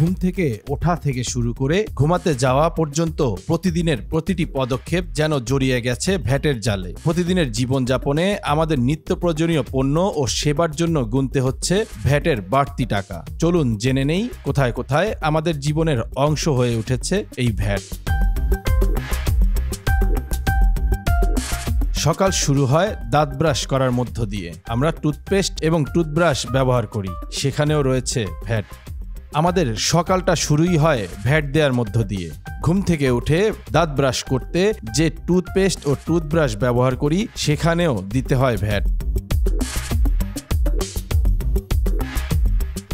ঘুম থেকে ওঠা থেকে শুরু করে ঘুমাতে যাওয়া পর্যন্ত প্রতিদিনের প্রতিটি পদক্ষেপ যেন জড়িয়ে গেছে ভ্যাটের জালে। প্রতিদিনের জীবনযাপনে আমাদের নিত্য প্রয়োজনীয় পণ্য ও সেবার জন্য গুনতে হচ্ছে ভ্যাটের বাড়তি টাকা। চলুন জেনে নেই কোথায় কোথায় আমাদের জীবনের অংশ হয়ে উঠেছে এই ভ্যাট। সকাল শুরু হয় দাঁত ব্রাশ করার মধ্য দিয়ে। আমরা টুথপেস্ট এবং টুথব্রাশ ব্যবহার করি, সেখানেও রয়েছে ভ্যাট। আমাদের সকালটা শুরুই হয় ভ্যাট দেওয়ার মধ্য দিয়ে। ঘুম থেকে উঠে দাঁত ব্রাশ করতে যে টুথপেস্ট ও টুথব্রাশ ব্যবহার করি সেখানেও দিতে হয় ভ্যাট।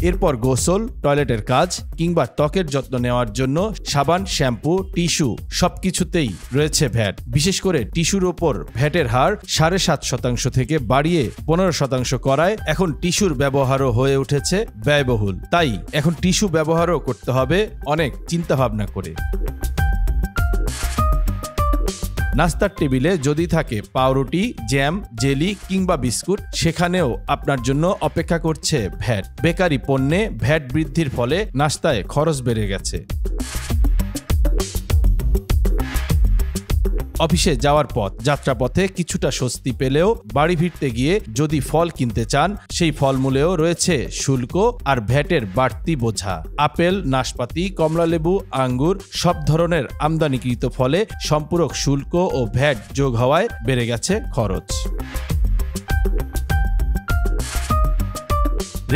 এরপর গোসল, টয়লেটের কাজ কিংবা ত্বকের যত্ন নেওয়ার জন্য সাবান, শ্যাম্পু, টিস্যু সবকিছুতেই রয়েছে ভ্যাট। বিশেষ করে টিস্যুর ওপর ভ্যাটের হার 7.5% থেকে বাড়িয়ে 15% করায় এখন টিস্যুর ব্যবহারও হয়ে উঠেছে ব্যয়বহুল। তাই এখন টিস্যু ব্যবহারও করতে হবে অনেক চিন্তাভাবনা করে। নাস্তার টেবিলে যদি থাকে পাউরুটি, জ্যাম, জেলি কিংবা বিস্কুট, সেখানেও আপনার জন্য অপেক্ষা করছে ভ্যাট। বেকারি পণ্যে ভ্যাট বৃদ্ধির ফলে নাস্তায় খরচ বেড়ে গেছে। অফিসে যাওয়ার পথ যাত্রাপথে কিছুটা স্বস্তি পেলেও বাড়ি ফিরতে গিয়ে যদি ফল কিনতে চান, সেই ফলমূলেও রয়েছে শুল্ক আর ভ্যাটের বাড়তি বোঝা। আপেল, নাশপাতি, কমলালেবু, আঙ্গুর সব ধরনের আমদানিকৃত ফলে সম্পূরক শুল্ক ও ভ্যাট যোগ হওয়ায় বেড়ে গেছে খরচ।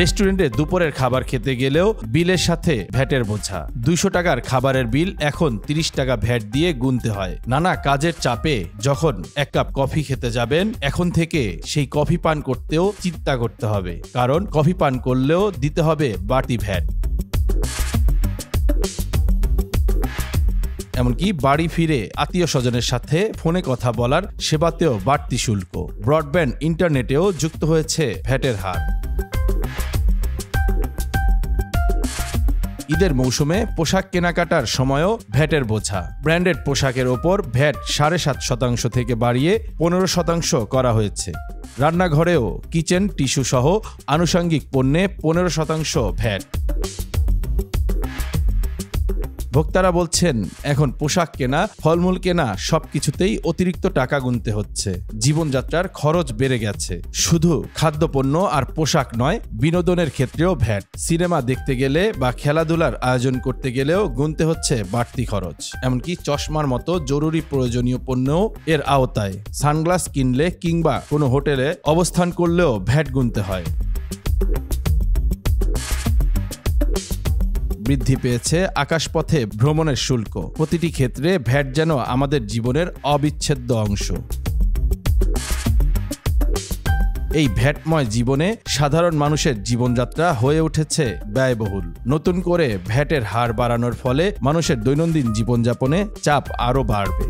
রেস্টুরেন্টে দুপুরের খাবার খেতে গেলেও বিলের সাথে ভ্যাটের বোঝা। 200 টাকার খাবারের বিল এখন 30 টাকা ভ্যাট দিয়ে গুনতে হয়। নানা কাজের চাপে যখন এক কাপ কফি খেতে যাবেন, এখন থেকে সেই কফি পান করতেও চিন্তা করতে হবে, কারণ কফি পান করলেও দিতে হবে বাড়তি ভ্যাট। এমনকি বাড়ি ফিরে আত্মীয় স্বজনের সাথে ফোনে কথা বলার সেবাতেও বাড়তি শুল্ক। ব্রডব্যান্ড ইন্টারনেটেও যুক্ত হয়েছে ভ্যাটের হার। ঈদের মৌসুমে পোশাক কেনাকাটার সময়ও ভ্যাটের বোঝা। ব্র্যান্ডেড পোশাকের ওপর ভ্যাট 7.5% থেকে বাড়িয়ে 15% করা হয়েছে। রান্নাঘরেও কিচেন টিস্যু সহ আনুষঙ্গিক পণ্যে 15% ভ্যাট। ভোক্তারা বলছেন, এখন পোশাক কেনা, ফলমূল কেনা সবকিছুতেই অতিরিক্ত টাকা গুনতে হচ্ছে। জীবনযাত্রার খরচ বেড়ে গেছে। শুধু খাদ্যপণ্য আর পোশাক নয়, বিনোদনের ক্ষেত্রেও ভ্যাট। সিনেমা দেখতে গেলে বা খেলাধুলার আয়োজন করতে গেলেও গুনতে হচ্ছে বাড়তি খরচ। এমনকি চশমার মতো জরুরি প্রয়োজনীয় পণ্যও এর আওতায়। সানগ্লাস কিনলে কিংবা কোনো হোটেলে অবস্থান করলেও ভ্যাট গুনতে হয়। বৃদ্ধি পেয়েছে আকাশপথে ভ্রমণের শুল্ক। প্রতিটি ক্ষেত্রে ভ্যাট যেন আমাদের জীবনের অবিচ্ছেদ্য অংশ। এই ভ্যাটময় জীবনে সাধারণ মানুষের জীবনযাত্রা হয়ে উঠেছে ব্যয়বহুল। নতুন করে ভ্যাটের হার বাড়ানোর ফলে মানুষের দৈনন্দিন জীবনযাপনে চাপ আরও বাড়বে।